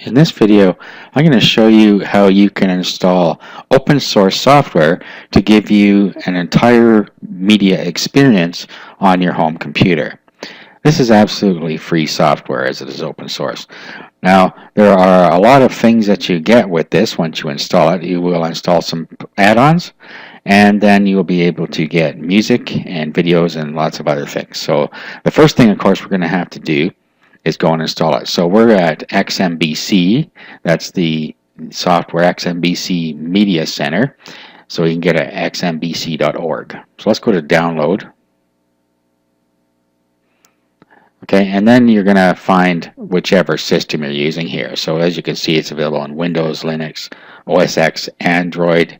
In this video, I'm going to show you how you can install open source software to give you an entire media experience on your home computer. This is absolutely free software as it is open source. Now, there are a lot of things that you get with this once you install it. You will install some add-ons, and then you'll be able to get music and videos and lots of other things. So the first thing, of course, we're going to have to do is go and install it. So we're at XMBC. That's the software XMBC Media Center. So you can get it at xmbc.org. So let's go to download. Okay, and then you're going to find whichever system you're using here. So as you can see, it's available on Windows, Linux, OS X, Android,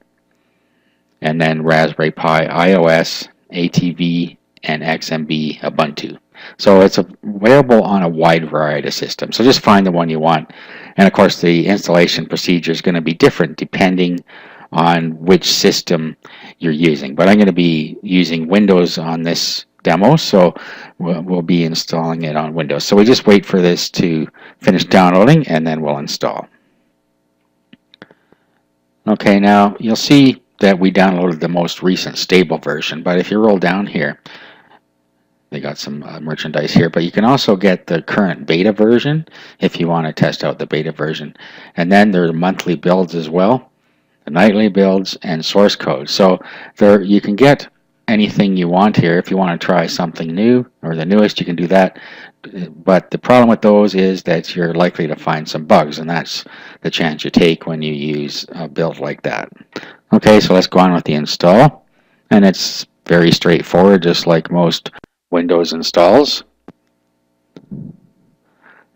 and then Raspberry Pi, iOS, ATV, and XMB Ubuntu. So it's available on a wide variety of systems. So just find the one you want. And of course, the installation procedure is going to be different depending on which system you're using. But I'm going to be using Windows on this demo, so we'll be installing it on Windows. So we just wait for this to finish downloading, and then we'll install. Okay, now you'll see that we downloaded the most recent stable version, but if you roll down here, they got some merchandise here, but you can also get the current beta version if you want to test out the beta version. And then there are monthly builds as well, the nightly builds, and source code. So there you can get anything you want here. If you want to try something new or the newest, you can do that. But the problem with those is that you're likely to find some bugs, and that's the chance you take when you use a build like that. Okay, so let's go on with the install, and it's very straightforward, just like most Windows installs.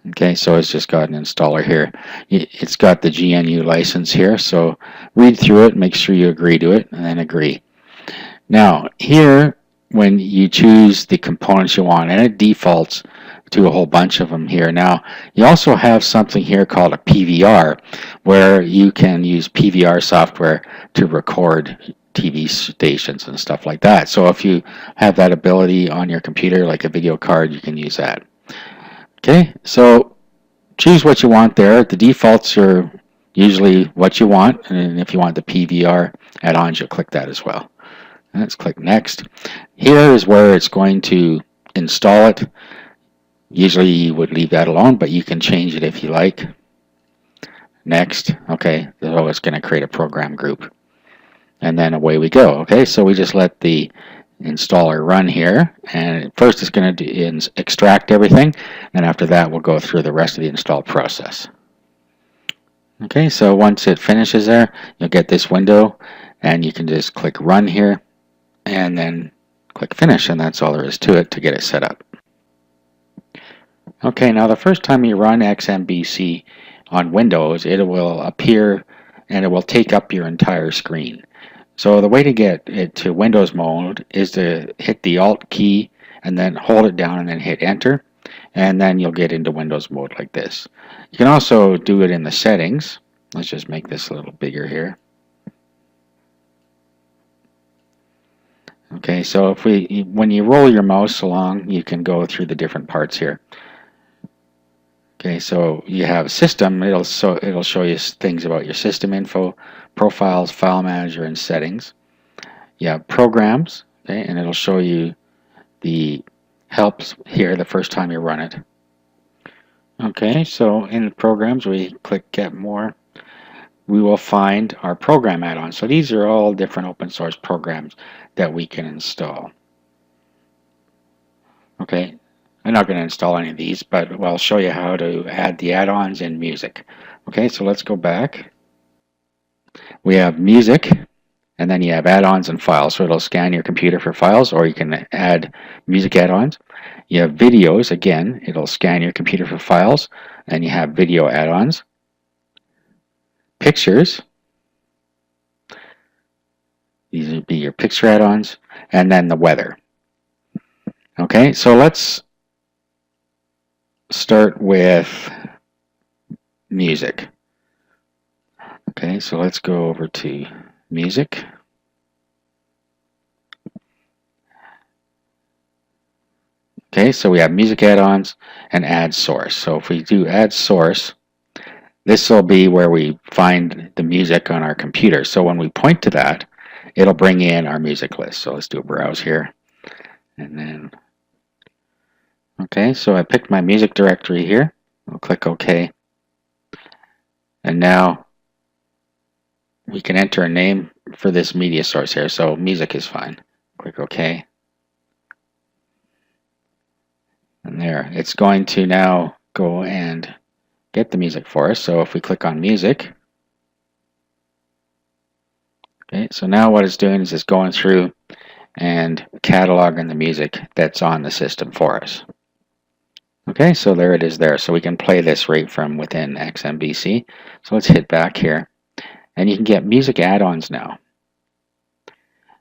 Okay, so it's just got an installer here. It's got the GNU license here, so read through it, make sure you agree to it, and then agree. Now, here, when you choose the components you want, and it defaults to a whole bunch of them here. Now, you also have something here called a PVR, where you can use PVR software to record TV stations and stuff like that. So if you have that ability on your computer, like a video card, you can use that. Okay, so choose what you want there. The defaults are usually what you want, and if you want the PVR add-ons, you'll click that as well. And let's click Next. Here is where it's going to install it. Usually you would leave that alone, but you can change it if you like. Next. Okay, so it's going to create a program group. And then away we go. Okay, so we just let the installer run here, and first it's going to extract everything, and after that we'll go through the rest of the install process. Okay, so once it finishes there, you'll get this window, and you can just click Run here, and then click Finish, and that's all there is to it to get it set up. Okay, now the first time you run XMBC on Windows, it will appear and it will take up your entire screen. So the way to get it to Windows mode is to hit the Alt key and then hold it down and then hit Enter, and then you'll get into Windows mode like this. You can also do it in the settings. Let's just make this a little bigger here. Okay, so when you roll your mouse along, you can go through the different parts here. Okay, so you have System. It'll show you things about your system info, profiles, file manager, and settings. You have Programs, okay, and it'll show you the helps here the first time you run it. Okay, so in the Programs, we click Get More. We will find our program add-ons. So these are all different open source programs that we can install. Okay, I'm not going to install any of these, but I'll show you how to add the add-ons in Music. Okay, so let's go back. We have Music, and then you have add-ons and files. So it'll scan your computer for files, or you can add music add-ons. You have Videos. Again, it'll scan your computer for files, and you have video add-ons. Pictures. These would be your picture add-ons, and then the weather. Okay, so let's start with Music. Okay, so let's go over to Music. Okay, so we have music add-ons and add source. So if we do add source, This will be where we find the music on our computer. So when we point to that, it'll bring in our music list. So let's do a browse here. And then, okay, so I picked my music directory here. I'll click OK. And now we can enter a name for this media source here. So music is fine. Click OK. And there, it's going to now go and get the music for us. So if we click on music, okay, so now what it's doing is it's going through and cataloging the music that's on the system for us. Okay, so there it is there. So we can play this right from within XMBC. So let's hit back here. And you can get music add-ons now.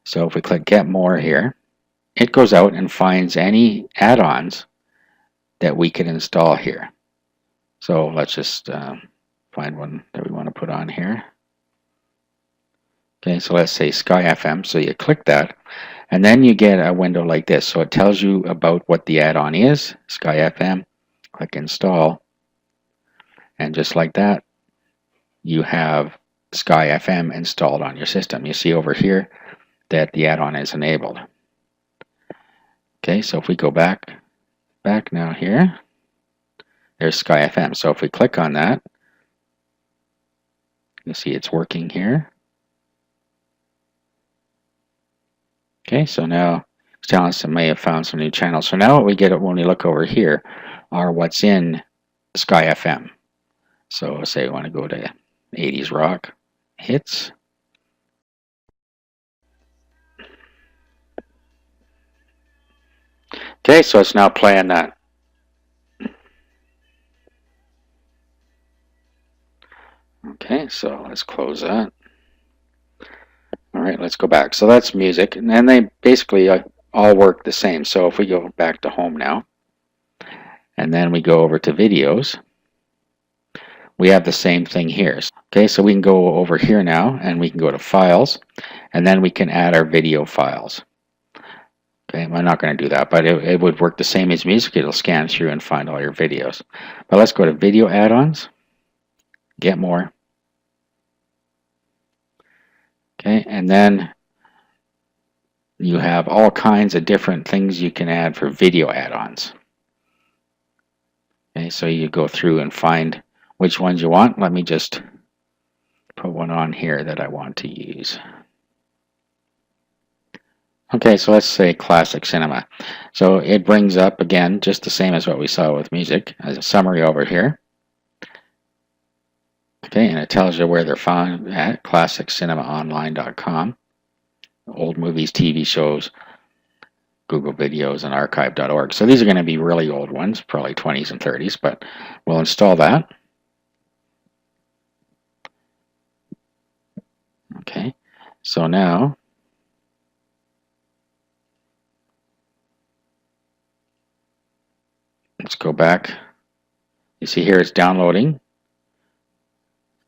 So if we click Get More here, it goes out and finds any add-ons that we can install here. So let's just find one that we want to put on here. Okay, so let's say Sky FM. So you click that, and then you get a window like this. So it tells you about what the add-on is, Sky FM. Click Install, and just like that, you have Sky FM installed on your system. You see over here that the add-on is enabled. Okay, so if we go back now here, there's Sky FM. So if we click on that, you see it's working here. Okay, so now it's telling us it may have found some new channels. So now what we get when we look over here are what's in Sky FM. So say we want to go to 80s rock hits. Okay, so it's now playing that. Okay, so let's close that. All right, let's go back. So that's music, and then they basically all work the same. So if we go back to home now, and then we go over to videos, we have the same thing here. Okay, so we can go over here now, and we can go to files, and then we can add our video files. Okay, I'm not going to do that, but it would work the same as music. It'll scan through and find all your videos. But let's go to video add-ons, get more. Okay, and then you have all kinds of different things you can add for video add-ons. Okay, so you go through and find which ones you want. Let me just put one on here that I want to use. Okay, so let's say classic cinema. So it brings up, again, just the same as what we saw with music, as a summary over here. Okay, and it tells you where they're found at classiccinemaonline.com. Old movies, TV shows, Google videos, and archive.org. So these are going to be really old ones, probably 20s and 30s, but we'll install that. Okay, so now let's go back. You see here it's downloading.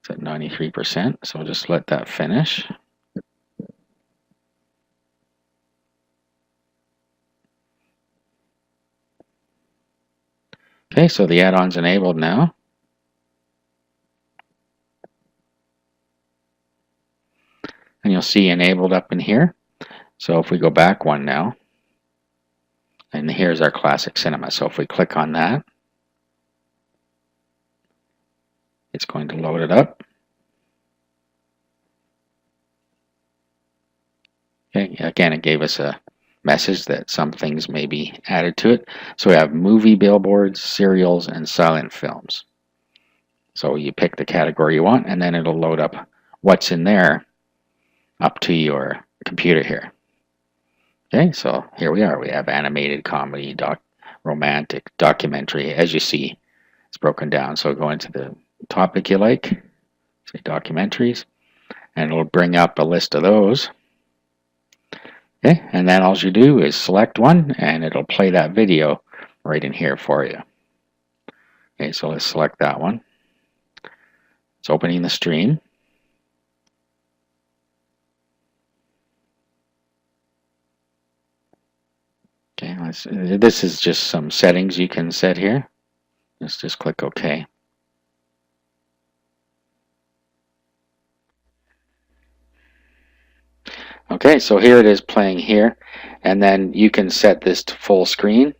It's at 93%, so we'll just let that finish. Okay, so the add-on's enabled now. And you'll see enabled up in here. So if we go back one now, and here's our classic cinema. So if we click on that, it's going to load it up. Okay, again, it gave us a message that some things may be added to it. So we have movie billboards, serials, and silent films. So you pick the category you want, and then it'll load up what's in there up to your computer here. Okay, so here we are. We have animated, comedy, romantic, documentary. As you see, it's broken down. So go into the topic you like, say documentaries, and it'll bring up a list of those. Okay, and then all you do is select one, and it'll play that video right in here for you. Okay, so let's select that one. It's opening the stream. Okay, this is just some settings you can set here. Let's just click OK. Okay, so here it is playing here, and then you can set this to full screen.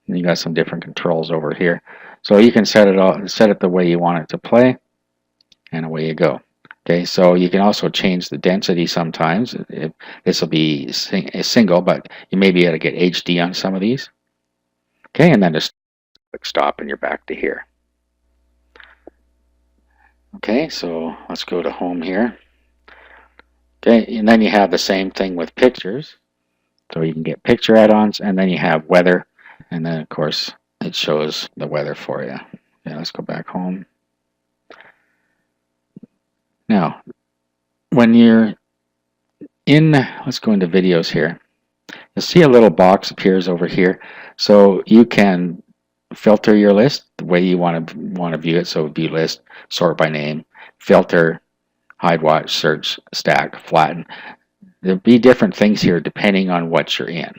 And you got some different controls over here. So you can set it the way you want it to play, and away you go. Okay, so you can also change the density sometimes. This will be a single, but you may be able to get HD on some of these. Okay, and then just click stop and you're back to here. Okay, so let's go to home here. Okay, and then you have the same thing with pictures. So you can get picture add-ons, and then you have weather, and then of course it shows the weather for you. Okay, let's go back home. Now, when you're in, let's go into videos here. You'll see a little box appears over here, so you can filter your list the way you want to view it. So view list, sort by name, filter, hide, watch, search, stack, flatten. There'll be different things here depending on what you're in.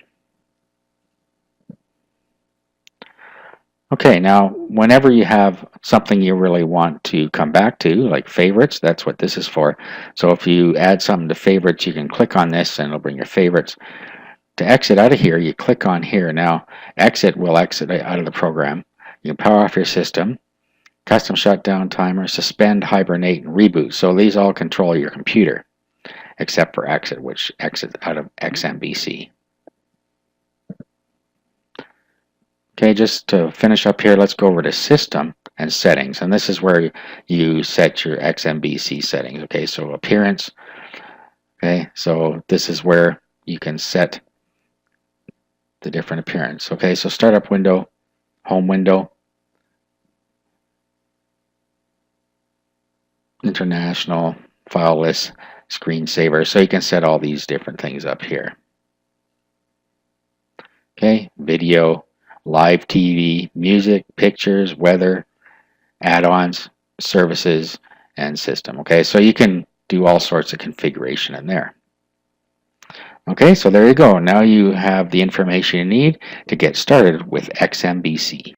Okay, now whenever you have something you really want to come back to, like favorites, that's what this is for. So if you add something to favorites, you can click on this and it'll bring your favorites. To exit out of here, you click on here. Now, exit will exit out of the program. You can power off your system, custom shutdown timer, suspend, hibernate, and reboot. So these all control your computer, except for exit, which exits out of XMBC. Okay, just to finish up here, let's go over to System and Settings. And this is where you set your XMBC settings. Okay, so Appearance. Okay, so this is where you can set the different appearance. Okay, so Startup window, Home window, International, File list, Screensaver. So you can set all these different things up here. Okay, Video, Live TV, Music, Pictures, Weather, Add-ons, Services, and System. Okay, so you can do all sorts of configuration in there. Okay, so there you go. Now you have the information you need to get started with XMBC.